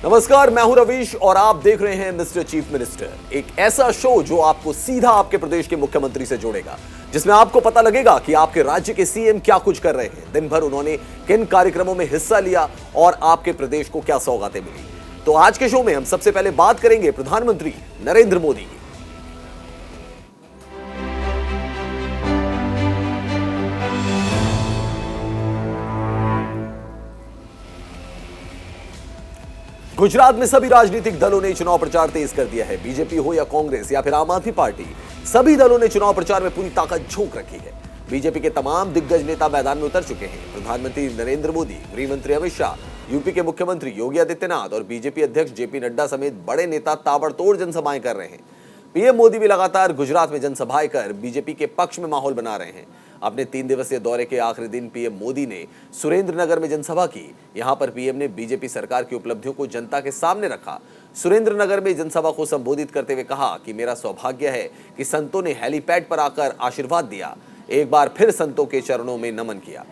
नमस्कार, मैं हूं रवीश और आप देख रहे हैं मिस्टर चीफ मिनिस्टर, एक ऐसा शो जो आपको सीधा आपके प्रदेश के मुख्यमंत्री से जोड़ेगा, जिसमें आपको पता लगेगा कि आपके राज्य के सीएम क्या कुछ कर रहे हैं, दिन भर उन्होंने किन कार्यक्रमों में हिस्सा लिया और आपके प्रदेश को क्या सौगातें मिली। तो आज के शो में हम सबसे पहले बात करेंगे प्रधानमंत्री नरेंद्र मोदी की। गुजरात में सभी राजनीतिक दलों ने चुनाव प्रचार तेज कर दिया है। बीजेपी हो या कांग्रेस या फिर आम आदमी पार्टी, सभी दलों ने चुनाव प्रचार में पूरी ताकत झोंक रखी है। बीजेपी के तमाम दिग्गज नेता मैदान में उतर चुके हैं। प्रधानमंत्री नरेंद्र मोदी, गृह मंत्री अमित शाह, यूपी के मुख्यमंत्री योगी आदित्यनाथ और बीजेपी अध्यक्ष जेपी नड्डा समेत बड़े नेता ताबड़तोड़ जनसभाएं कर रहे हैं। पीएम मोदी भी लगातार गुजरात में जनसभाएं कर बीजेपी के पक्ष में माहौल बना रहे हैं। अपने 3 दिवसीय दौरे के आखिरी दिन पीएम मोदी ने सुरेंद्रनगर में जनसभा की। यहां पर पीएम ने बीजेपी सरकार की उपलब्धियों को जनता के सामने रखा। सुरेंद्रनगर में जनसभा को संबोधित करते हुए कहा कि मेरा सौभाग्य है कि संतों ने हेलीपैड पर आकर आशीर्वाद दिया। एक बार फिर संतों के चरणों में नमन किया।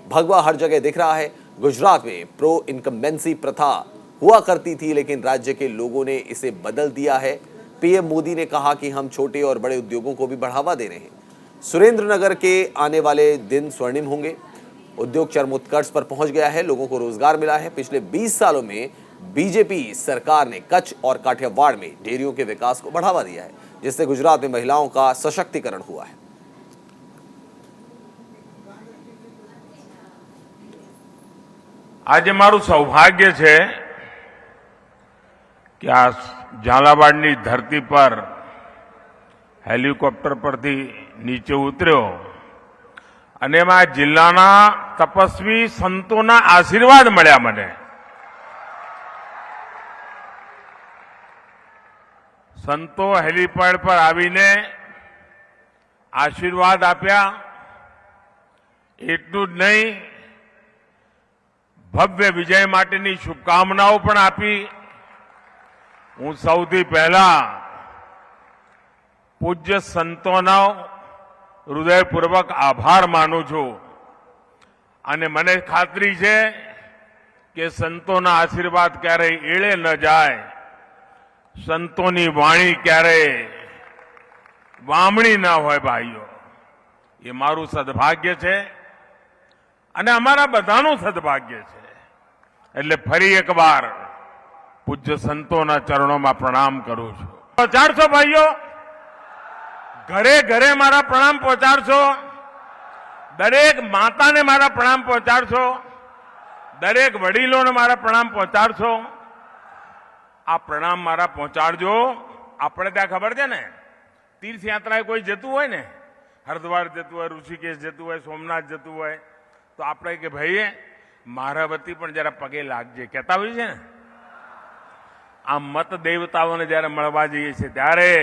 भगवा हर जगह दिख रहा है। गुजरात में प्रो इनकम्बेंसी प्रथा हुआ करती थी, लेकिन राज्य के लोगों ने इसे बदल दिया है। पीएम मोदी ने कहा कि हम छोटे और बड़े उद्योगों को भी बढ़ावा दे रहे हैं। सुरेंद्रनगर के आने वाले दिन स्वर्णिम होंगे। उद्योग चरमोत्कर्ष पर पहुंच गया है, लोगों को रोजगार मिला है। पिछले 20 सालों में बीजेपी सरकार ने कच्छ और काठियावाड़ में डेयरियों के विकास को बढ़ावा दिया है, जिससे गुजरात में महिलाओं का सशक्तिकरण हुआ है। आज मारू सौभाग्य है कि आ झालावाड़नी धरती पर हेलिकॉप्टर परथी नीचे उतर्यो અને એમાં જિલ્લાના તપસ્વી સંતોના આશીર્વાદ મળ્યા મને। સંતો હેલીપેડ પર આવીને આશીર્વાદ આપ્યા। એટલું જ નહીં, ભવ્ય વિજય માટેની શુભકામનાઓ પણ આપી। હું સૌથી પહેલા પૂજ્ય સંતોનો હૃદયપૂર્વક આભાર માનું છું અને મને ખાતરી છે કે સંતોના આશીર્વાદ ક્યારેય એળે ન જાય, સંતોની વાણી ક્યારેય વામણી ન હોય। ભાઈઓ, એ મારું સદભાગ્ય છે અને અમારા બધાનું સદભાગ્ય છે। એટલે ફરી એકવાર પૂજ્ય સંતોના ચરણોમાં પ્રણામ કરું છું। 400 ભાઈઓ, ઘરે ઘરે મારા પ્રણામ પહોંચાડશો। દરેક માતાને મારા પ્રણામ પહોંચાડશો। દરેક વડીલોને મારા પ્રણામ પહોંચાડશો। આ પ્રણામ મારા પહોંચાડજો। આપણે ત્યાં ખબર છે ને, તીર્થયાત્રાએ કોઈ જતું હોય ને, હરિદ્વાર જતું હોય, ઋષિકેશ જતું હોય, સોમનાથ જતું હોય, તો આપણે કે ભાઈ મારા વતી પણ જરા પગે લાગજે કહેતા હોય છે ને। આ મત દેવતાઓને જયારે મળવા જઈએ છીએ ત્યારે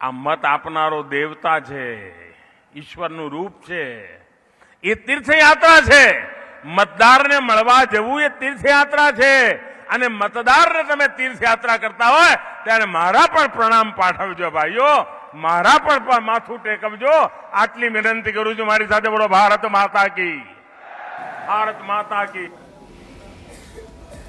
આ મત આપનારો દેવતા છે, ઈશ્વરનું રૂપ છે। એ તીર્થયાત્રા છે। મતદારને મળવા જવું એ તીર્થયાત્રા છે અને મતદારને તમે તીર્થયાત્રા કરતા હોય ત્યારે મારા પણ પ્રણામ પાઠવજો ભાઈઓ, મારા પણ માથું ટેકવજો। આટલી વિનંતી કરું છું। મારી સાથે બોલો ભારત માતા की, भारत माता की।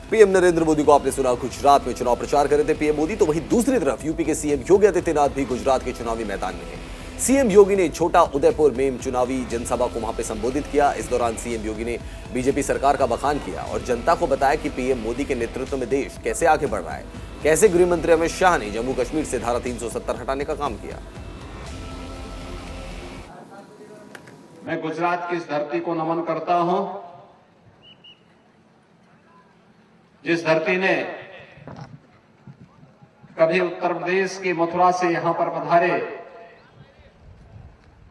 पीएम नरेंद्र मोदी को आपने सुना गुजरात में चुनाव प्रचार कर रहे थे पीएम मोदी, तो वहीं दूसरी तरफ यूपी के सीएम योगी आदित्यनाथ भी गुजरात के चुनावी मैदान में हैं। सीएम योगी ने छोटा उदयपुर में चुनावी जनसभा को वहां पे संबोधित किया। इस दौरान सीएम योगी ने बीजेपी सरकार का बखान किया और जनता को बताया कि पीएम मोदी के नेतृत्व में देश कैसे आगे बढ़ रहा है, कैसे गृह मंत्री अमित शाह ने जम्मू कश्मीर से धारा 370 हटाने का काम किया। मैं गुजरात की इस धरती को नमन करता हूं, जिस धरती ने कभी उत्तर प्रदेश की मथुरा से यहां पर पधारे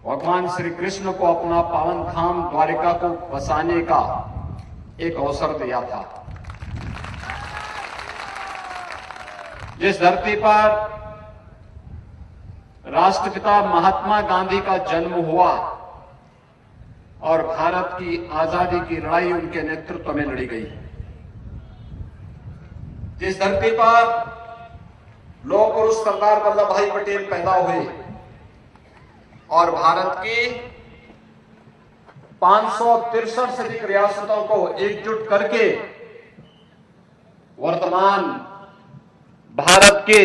भगवान श्री कृष्ण को अपना पावन धाम द्वारिका को बसाने का एक अवसर दिया था। जिस धरती पर राष्ट्रपिता महात्मा गांधी का जन्म हुआ और भारत की आजादी की लड़ाई उनके नेतृत्व में लड़ी गई। जिस धरती पर लौह पुरुष सरदार वल्लभ भाई पटेल पैदा हुए और भारत की 563 से अधिक रियासतों को एकजुट करके वर्तमान भारत के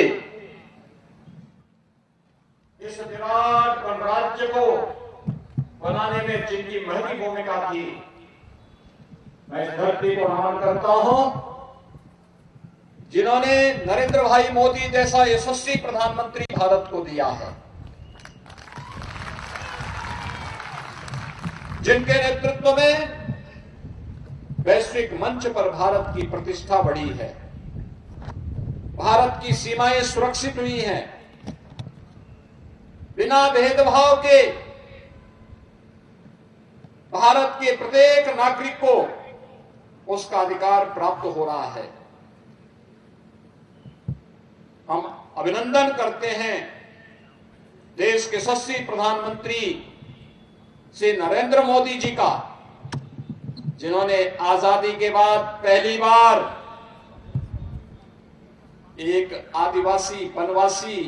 इस विराट गणराज्य को बनाने में जिनकी महती भूमिका थी, मैं इस धरती को नमन करता हूं, जिन्होंने नरेंद्र भाई मोदी जैसा यशस्वी प्रधानमंत्री भारत को दिया है, जिनके नेतृत्व में वैश्विक मंच पर भारत की प्रतिष्ठा बढ़ी है, भारत की सीमाएं सुरक्षित हुई हैं, बिना भेदभाव के भारत के प्रत्येक नागरिक को उसका अधिकार प्राप्त हो रहा है। हम अभिनंदन करते हैं देश के यशस्वी प्रधानमंत्री श्री नरेंद्र मोदी जी का, जिन्होंने आजादी के बाद पहली बार एक आदिवासी वनवासी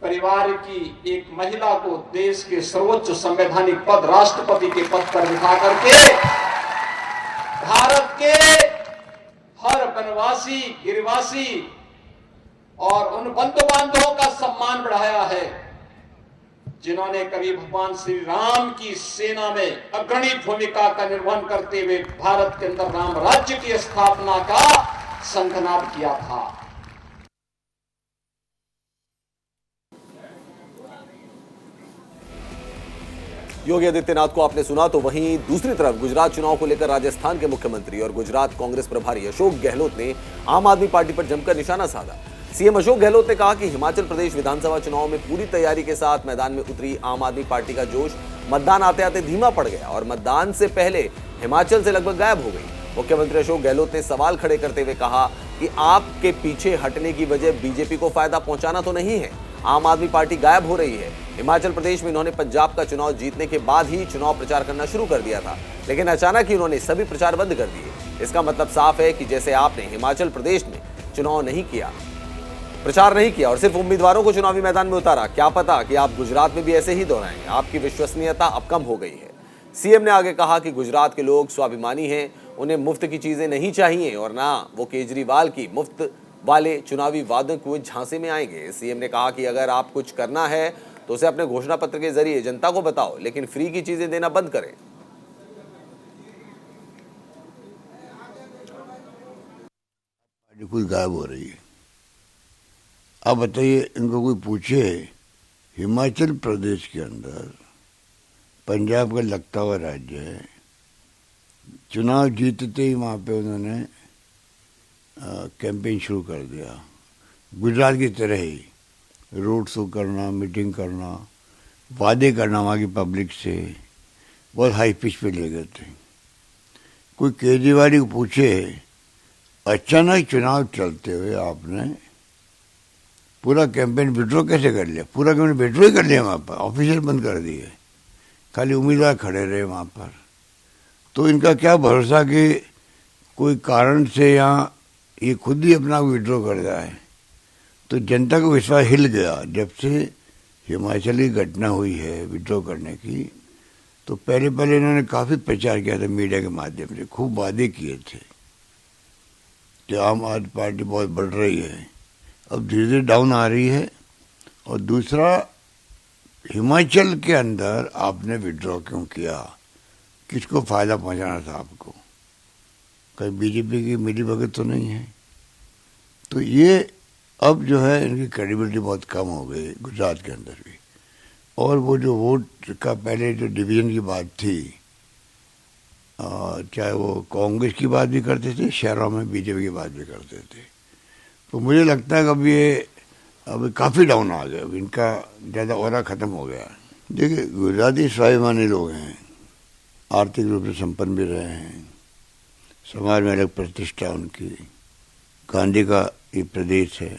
परिवार की एक महिला को देश के सर्वोच्च संवैधानिक पद राष्ट्रपति के पद पर बिठा करके भारत के हर वनवासी, गिरिवासी और उन बंधु बांधवों का सम्मान बढ़ाया है, जिन्होंने कभी भगवान श्री राम की सेना में अग्रणी भूमिका का निर्वहन करते हुए भारत के अंदर राम राज्य की स्थापना का शंखनाद किया था। योगी आदित्यनाथ को आपने सुना, तो वहीं दूसरी तरफ गुजरात चुनाव को लेकर राजस्थान के मुख्यमंत्री और गुजरात कांग्रेस प्रभारी अशोक गहलोत ने आम आदमी पार्टी पर जमकर निशाना साधा। सीएम अशोक गहलोत ने कहा कि हिमाचल प्रदेश विधानसभा चुनाव में पूरी तैयारी के साथ मैदान में उतरी आम आदमी पार्टी का जोश मतदान आते आते धीमा पड़ गया और मतदान से पहले हिमाचल से लगभग गायब हो गई। मुख्यमंत्री अशोक गहलोत ने सवाल खड़े करते हुए कहा कि आपके पीछे हटने की वजह बीजेपी को फायदा पहुंचाना तो नहीं है, आम आदमी पार्टी गायब हो रही है। हिमाचल प्रदेश में इन्होंने पंजाब का चुनाव जीतने के बाद ही चुनाव प्रचार करना शुरू कर दिया था, लेकिन अचानक ही उन्होंने सभी प्रचार बंद कर दिए। इसका मतलब साफ है कि जैसे आपने हिमाचल प्रदेश में चुनाव नहीं किया, प्रचार नहीं किया और सिर्फ उम्मीदवारों को चुनावी मैदान में उतारा, क्या पता कि आप गुजरात में भी ऐसे ही दोहराएं। आपकी विश्वसनीयता अब कम हो गई है। सीएम ने आगे कहा कि गुजरात के लोग स्वाभिमानी हैं, उन्हें मुफ्त की चीजें नहीं चाहिए और ना वो केजरीवाल की मुफ्त वाले चुनावी वादों को झांसे में आएंगे। सीएम ने कहा कि अगर आप कुछ करना है तो उसे अपने घोषणा पत्र के जरिए जनता को बताओ, लेकिन फ्री की चीजें देना बंद करें। कुछ गायब हो रही है। आप बताइए, इनको कोई पूछे हिमाचल प्रदेश के अंदर पंजाब का लगता हुआ राज्य है, चुनाव जीतते ही वहाँ पे उन्होंने कैंपेन शुरू कर दिया। गुजरात की तरह ही रोड शो करना, मीटिंग करना, वादे करना वहाँ की पब्लिक से, बहुत हाई पिच पे ले गए थे। कोई केजरीवाल को पूछे अचानक चुनाव चलते हुए आपने पूरा कैंपेन विड्रॉ कैसे कर लिया? पूरा कैंपेन विड्रॉ ही कर लिया, वहाँ पर ऑफिशियल बंद कर दिए, खाली उम्मीदवार खड़े रहे वहाँ पर। तो इनका क्या भरोसा कि कोई कारण से यहाँ ये खुद ही अपना विड्रॉ कर जाए। तो जनता का विश्वास हिल गया जब से हिमाचल की घटना हुई है विड्रॉ करने की। तो पहले इन्होंने काफ़ी प्रचार किया था मीडिया के माध्यम से, खूब वादे किए थे कि आम आदमी पार्टी बहुत बढ़ रही है, अब धीरे धीरे डाउन आ रही है। और दूसरा, हिमाचल के अंदर आपने विड्रॉ क्यों किया? किसको फ़ायदा पहुंचाना था आपको? कहीं बीजेपी की मिलीभगत तो नहीं है? तो ये अब जो है इनकी क्रेडिबिलिटी बहुत कम हो गई गुजरात के अंदर भी। और वो जो वोट का पहले जो डिवीज़न की बात थी, चाहे वो कांग्रेस की बात भी करते थे, शहरों में बीजेपी की बात भी करते थे। तो मुझे लगता है कि अब ये अब काफ़ी डाउन आ गया, अब इनका ज़्यादा ऑरा ख़त्म हो गया। देखिए, गुजराती स्वाभिमानी लोग हैं, आर्थिक रूप से संपन्न भी रहे हैं, समाज में अलग प्रतिष्ठा उनकी, गांधी का ये प्रदेश है।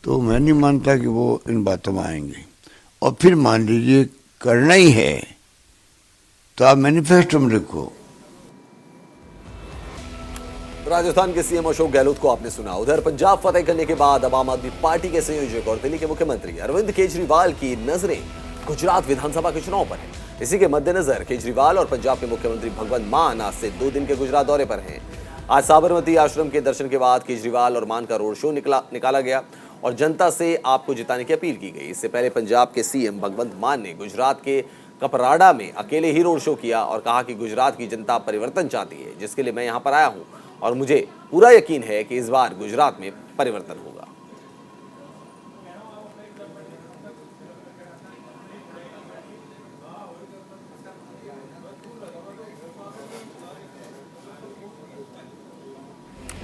तो मैं नहीं मानता कि वो इन बातों में आएंगे। और फिर मान लीजिए करना ही है तो आप मैनिफेस्टो में लिखो। राजस्थान के सीएम अशोक गहलोत को आपने सुना। उधर पंजाब फतेह करने के बाद अब आम आदमी पार्टी के संयोजक और दिल्ली के मुख्यमंत्री अरविंद केजरीवाल की नजरें गुजरात विधानसभा के चुनाव पर है। इसी के मद्देनजर केजरीवाल और पंजाब के मुख्यमंत्री भगवंत मान आज से 2 दिन के गुजरात दौरे पर हैं। आज साबरमती आश्रम के दर्शन के बाद केजरीवाल और मान का रोड शो निकाला गया और जनता से आपको जिताने की अपील की गई। इससे पहले पंजाब के सीएम भगवंत मान ने गुजरात के कपराड़ा में अकेले ही रोड शो किया और कहा कि गुजरात की जनता परिवर्तन चाहती है, जिसके लिए मैं यहां पर आया हूं और मुझे पूरा यकीन है कि इस बार गुजरात में परिवर्तन होगा।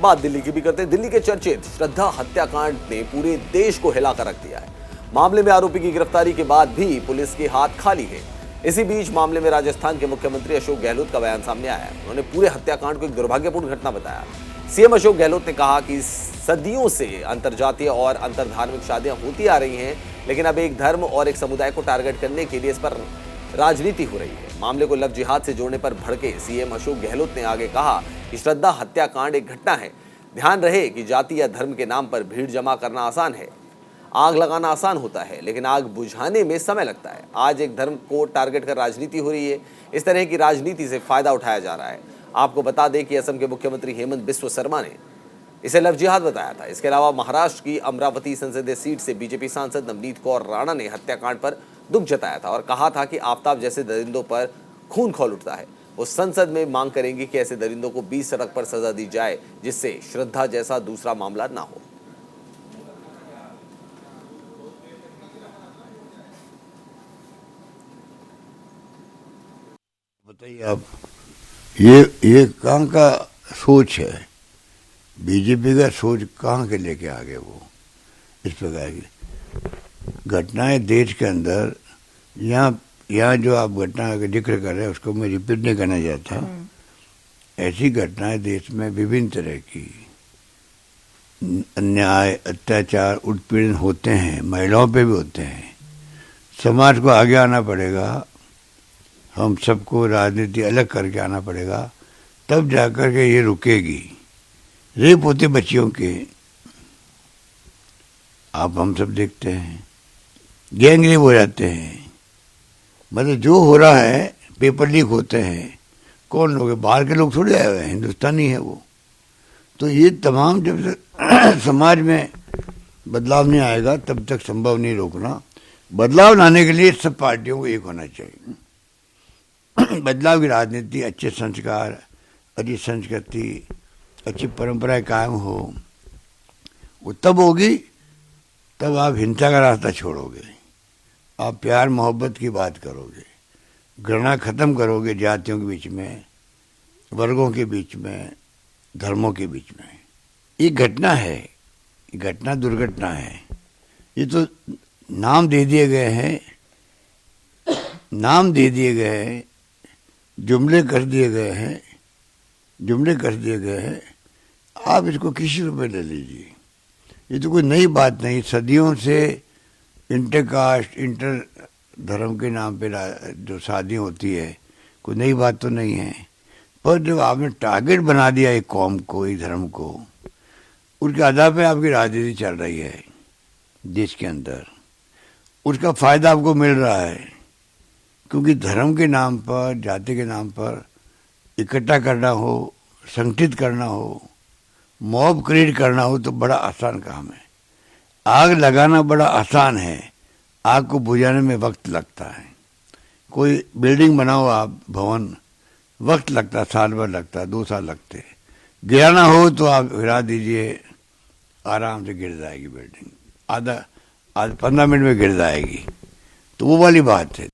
बात दिल्ली की भी करते हैं। दिल्ली के चर्चित श्रद्धा हत्याकांड ने पूरे देश को हिलाकर रख दिया है। मामले में आरोपी की गिरफ्तारी के बाद भी पुलिस के हाथ खाली है। इसी बीच मामले में राजस्थान के मुख्यमंत्री अशोक गहलोत का बयान सामने आया है। उन्होंने पूरे हत्याकांड को एक दुर्भाग्यपूर्ण घटना बताया। सीएम अशोक गहलोत ने कहा कि सदियों से अंतरजातीय और अंतरधार्मिक शादियां होती आ रही हैं, लेकिन अब एक धर्म और एक समुदाय को टारगेट करने के लिए इस पर राजनीति हो रही है। मामले को लव जिहाद से जोड़ने पर भड़के सीएम अशोक गहलोत ने आगे कहा कि श्रद्धा हत्याकांड एक घटना है। ध्यान रहे कि जाति या धर्म के नाम पर भीड़ जमा करना आसान है, आग लगाना आसान होता है, लेकिन आग बुझाने में समय लगता है। आज एक धर्म को टारगेट कर राजनीति हो रही है। इस तरह की राजनीति से फायदा उठाया जा रहा है। आपको बता दें कि असम के मुख्यमंत्री हेमंत बिस्व शर्मा ने इसे लव जिहाद बताया था। इसके अलावा महाराष्ट्र की अमरावती संसदीय सीट से बीजेपी सांसद नवनीत कौर राणा ने हत्याकांड पर दुख जताया था और कहा था कि आफताब जैसे दरिंदों पर खून खौल उठता है। वो संसद में मांग करेंगे कि ऐसे दरिंदों को 20 सड़क पर सजा दी जाए, जिससे श्रद्धा जैसा दूसरा मामला ना हो। बताइए आप, ये कहाँ का सोच है? बीजेपी का सोच कहाँ के लेके आ गए वो? इस प्रकार की घटनाएं देश के अंदर, यहाँ जो आप घटना का जिक्र कर रहे हैं उसको मैं रिपीट नहीं करना चाहता। ऐसी घटनाएं देश में विभिन्न तरह की अन्याय, अत्याचार, उत्पीड़न होते हैं, महिलाओं पे भी होते हैं। समाज को आगे आना पड़ेगा, हम सबको राजनीति अलग करके आना पड़ेगा, तब जाकर के ये रुकेगी। रेप होते बच्चियों के, आप हम सब देखते हैं, गैंग रेप हो जाते हैं। मतलब जो हो रहा है, पेपर लीक होते हैं, कौन लोग हैं? बाहर के लोग थोड़े आए हुए हैं, हिंदुस्तानी है वो। तो ये तमाम जब तक समाज में बदलाव नहीं आएगा तब तक संभव नहीं रोकना। बदलाव लाने के लिए सब पार्टियों को एक होना चाहिए। बदलाव की राजनीति, अच्छे संस्कार, अच्छी संस्कृति, अच्छी परंपराएं कायम हो, वो तब होगी, तब आप हिंसा का रास्ता छोड़ोगे, आप प्यार मोहब्बत की बात करोगे, घृणा खत्म करोगे जातियों के बीच में, वर्गों के बीच में, धर्मों के बीच में। ये घटना है, ये घटना दुर्घटना है। ये तो नाम दे दिए गए हैं, नाम दे दिए गए हैं, जुमले कर दिए गए हैं, जुमले कर दिए गए हैं। आप इसको किसी रूप में ले लीजिए, ये तो कोई नई बात नहीं। सदियों से इंटरकास्ट, इंटर धर्म के नाम पे जो शादी होती है, कोई नई बात तो नहीं है। पर जब आपने टारगेट बना दिया एक कौम को, एक धर्म को, उसके आधार पे आपकी राजनीति चल रही है देश के अंदर, उसका फायदा आपको मिल रहा है। क्योंकि धर्म के नाम पर, जाति के नाम पर इकट्ठा करना हो, संगठित करना हो, मॉब क्रिएट करना हो तो बड़ा आसान काम है। आग लगाना बड़ा आसान है, आग को बुझाने में वक्त लगता है। कोई बिल्डिंग बनाओ आप, भवन, वक्त लगता है, साल भर लगता है, 2 साल लगते हैं। गिराना हो तो आप गिरा दीजिए, आराम से गिर जाएगी बिल्डिंग, आधा 15 मिनट में गिर जाएगी। तो वो वाली बात है।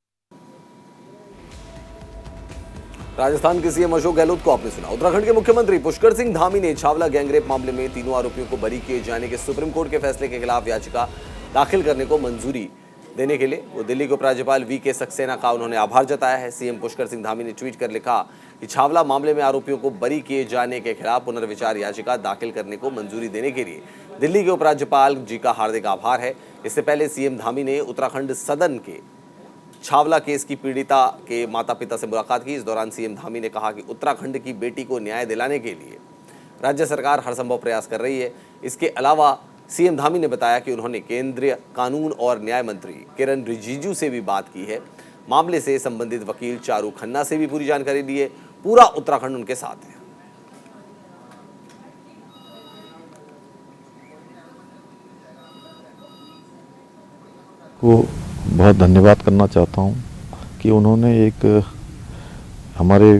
राजस्थान के सीएम अशोक गहलोत को आपने सुना। उत्तराखंड के मुख्यमंत्री पुष्कर सिंह धामी ने छावला गैंगरेप मामले में तीनों आरोपियों को बरी किए जाने के सुप्रीम कोर्ट के फैसले के खिलाफ याचिका दाखिल करने को मंजूरी देने के लिए वो दिल्ली के उपराज्यपाल वी.के. सक्सेना का उन्होंने आभार जताया है। सीएम पुष्कर सिंह धामी ने ट्वीट कर लिखा कि छावला मामले में आरोपियों को बरी किए जाने के खिलाफ पुनर्विचार याचिका दाखिल करने को मंजूरी देने के लिए दिल्ली के उपराज्यपाल जी का हार्दिक आभार है। इससे पहले सीएम धामी ने उत्तराखंड सदन के छावला केस की पीड़िता के माता पिता से मुलाकात की। इस दौरान सीएम धामी ने कहा कि उत्तराखंड की बेटी को न्याय दिलाने के लिए राज्य सरकार हर संभव प्रयास कर रही है। इसके अलावा सीएम धामी ने बताया कि उन्होंने केंद्रीय कानून और न्याय मंत्री किरण रिजिजू से भी बात की है। मामले से संबंधित वकील चारू खन्ना से भी पूरी जानकारी ली है। पूरा उत्तराखंड उनके साथ है। को बहुत धन्यवाद करना चाहता हूँ कि उन्होंने एक हमारे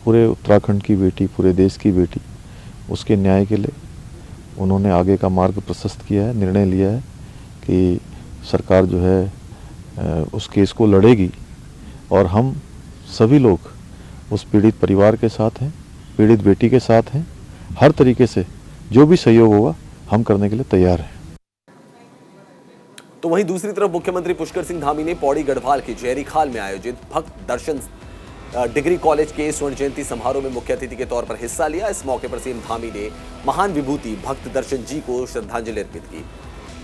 पूरे उत्तराखंड की बेटी, पूरे देश की बेटी, उसके न्याय के लिए उन्होंने आगे का मार्ग प्रशस्त किया है, निर्णय लिया है कि सरकार जो है उस केस को लड़ेगी और हम सभी लोग उस पीड़ित परिवार के साथ हैं, पीड़ित बेटी के साथ हैं। हर तरीके से जो भी सहयोग होगा हम करने के लिए तैयार हैं। तो वहीं दूसरी तरफ मुख्यमंत्री पुष्कर सिंह धामी ने पौड़ी गढ़वाल के जयरी खाल में आयोजित भक्त दर्शन डिग्री कॉलेज के स्वर्ण जयंती समारोह में मुख्य अतिथि के तौर पर हिस्सा लिया। इस मौके पर सीएम धामी ने महान विभूति भक्त दर्शन जी को श्रद्धांजलि अर्पित की।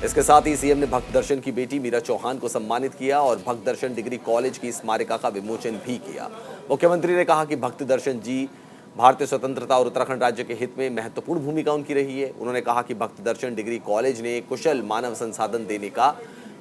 इसके साथ ही सीएम ने भक्त दर्शन की बेटी मीरा चौहान को सम्मानित किया और भक्त दर्शन डिग्री कॉलेज की स्मारिका का विमोचन भी किया। मुख्यमंत्री ने कहा कि भक्त दर्शन जी भारतीय स्वतंत्रता और उत्तराखंड राज्य के हित में महत्वपूर्ण भूमिका उनकी रही है। उन्होंने कहा कि भक्त दर्शन डिग्री कॉलेज ने कुशल मानव संसाधन देने का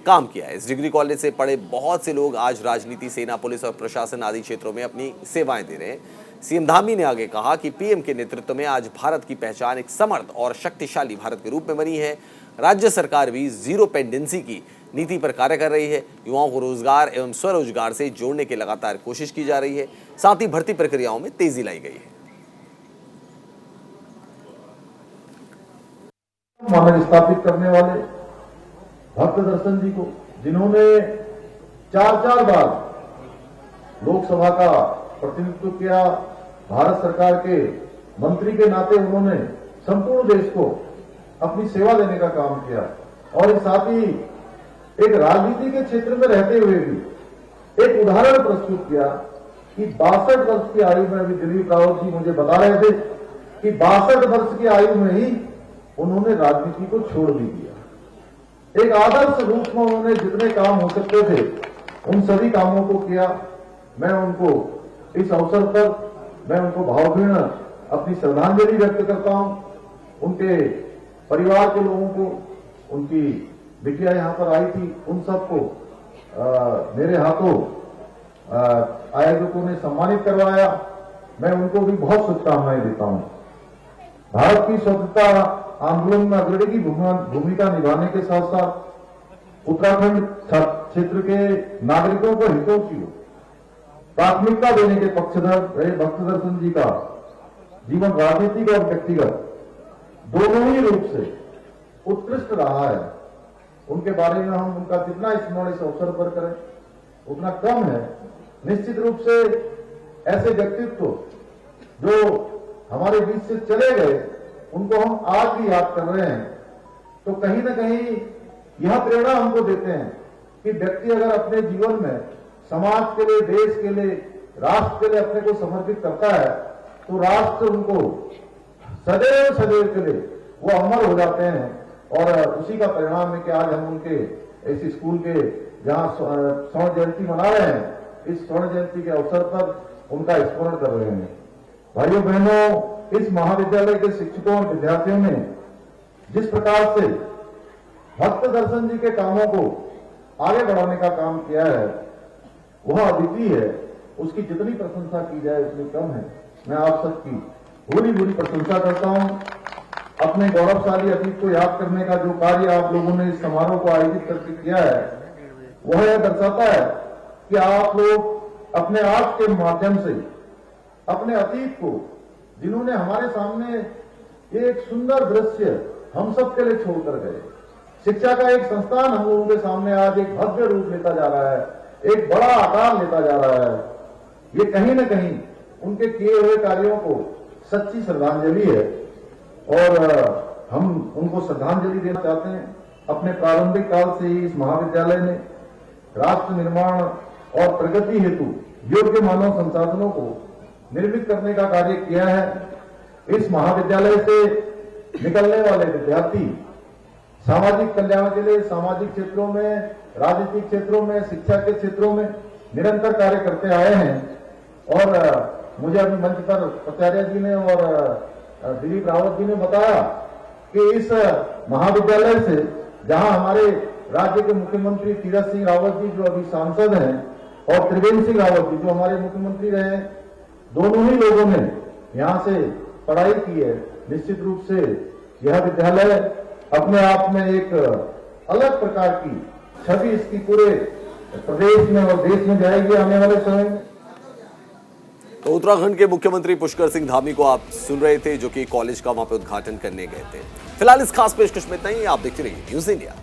काम किया है। इस डिग्री कॉलेज से पढ़े बहुत से लोग आज राजनीति, सेना, पुलिस और प्रशासन आदि क्षेत्रों में अपनी सेवाएं दे रहे हैं। सीएम धामी ने आगे कहा कि पीएम के नेतृत्व में आज भारत की पहचान एक समर्थ और शक्तिशाली भारत के रूप में बनी है। राज्य सरकार भी जीरो पेंडेंसी की नीति पर कार्य कर रही है। युवाओं को रोजगार एवं स्वरोजगार से जोड़ने की लगातार कोशिश की जा रही है। साथ ही भर्ती प्रक्रियाओं में तेजी लाई गई है। मानव स्थापित करने वाले भक्त दर्शन जी को, जिन्होंने 4 बार लोकसभा का प्रतिनिधित्व किया, भारत सरकार के मंत्री के नाते उन्होंने संपूर्ण देश को अपनी सेवा देने का काम किया और साथ ही एक राजनीति के क्षेत्र में रहते हुए भी एक उदाहरण प्रस्तुत किया कि 62 वर्ष की आयु में, अभी दिलीप रावत जी मुझे बता रहे थे कि 62 वर्ष की आयु में ही उन्होंने राजनीति को छोड़ भी दिया। एक आदर्श रूप में उन्होंने जितने काम हो सकते थे उन सभी कामों को किया। मैं उनको इस अवसर पर भावभीर्ण अपनी श्रद्धांजलि व्यक्त करता हूं। उनके परिवार के लोगों को, उनकी बिटिया यहां पर आई थी, उन सबको मेरे हाथों आयोजकों ने सम्मानित करवाया। मैं उनको भी बहुत शुभकामनाएं देता हूं। भारत की स्वतंत्रता आंदोलन में अग्रणी की भूमिका निभाने के साथ साथ उत्तराखंड क्षेत्र के नागरिकों को हितों की प्राथमिकता देने के पक्षधर रहे भक्त दर्शन जी का जीवन राजनीतिक और व्यक्तिगत दोनों ही रूप से उत्कृष्ट रहा है। उनके बारे में हम उनका जितना स्मरण इस अवसर पर करें उतना कम है। निश्चित रूप से ऐसे व्यक्तित्व जो हमारे बीच से चले गए उनको हम आज भी याद कर रहे हैं, तो कहीं ना कहीं यह प्रेरणा हमको देते हैं कि व्यक्ति अगर अपने जीवन में समाज के लिए, देश के लिए, राष्ट्र के लिए अपने को समर्पित करता है तो राष्ट्र उनको सदैव के लिए वो अमर हो जाते हैं। और उसी का परिणाम है कि आज हम उनके इस स्कूल के जहां स्वर्ण जयंती मना रहे हैं, इस स्वर्ण जयंती के अवसर पर उनका स्मरण कर रहे हैं। भाइयों बहनों, इस महाविद्यालय के शिक्षकों और विद्यार्थियों ने जिस प्रकार से भक्त दर्शन जी के कामों को आगे बढ़ाने का काम किया है वह अद्वितीय है। उसकी जितनी प्रशंसा की जाए उतनी कम है। मैं आप सबकी भूरी प्रशंसा करता हूं। अपने गौरवशाली अतीत को याद करने का जो कार्य आप लोगों ने इस समारोह को आयोजित करके किया है वह यह दर्शाता है कि आप लोग अपने आप के माध्यम से अपने अतीत को, जिन्होंने हमारे सामने एक सुंदर दृश्य हम सबके लिए छोड़कर गए, शिक्षा का एक संस्थान हम लोगों के सामने आज एक भव्य रूप लेता जा रहा है, एक बड़ा आकार लेता जा रहा है। ये कहीं न कहीं उनके किए हुए कार्यों को सच्ची श्रद्धांजलि है और हम उनको श्रद्धांजलि देना चाहते हैं। अपने प्रारंभिक काल से ही इस महाविद्यालय ने राष्ट्र निर्माण और प्रगति हेतु योग्य मानव संसाधनों को निर्मित करने का कार्य किया है। इस महाविद्यालय से निकलने वाले विद्यार्थी सामाजिक कल्याण के लिए सामाजिक क्षेत्रों में, राजनीतिक क्षेत्रों में, शिक्षा के क्षेत्रों में निरंतर कार्य करते आए हैं। और मुझे अभी मंच पर आचार्य जी ने और दिलीप रावत जी ने बताया कि इस महाविद्यालय से, जहां हमारे राज्य के मुख्यमंत्री तीरथ सिंह रावत जी जो अभी सांसद हैं और त्रिवेंद्र सिंह रावत जी जो हमारे मुख्यमंत्री रहे, दोनों ही लोगों ने यहां से पढ़ाई की है। निश्चित रूप से यह विद्यालय अपने आप में एक अलग प्रकार की छवि इसकी पूरे प्रदेश में और देश में जाएगी आने वाले समय में। तो उत्तराखंड के मुख्यमंत्री पुष्कर सिंह धामी को आप सुन रहे थे, जो कि कॉलेज का वहां पे उद्घाटन करने गए थे। फिलहाल इस खास पेशकश में इतना ही। आप देखते रहिए न्यूज़ इंडिया।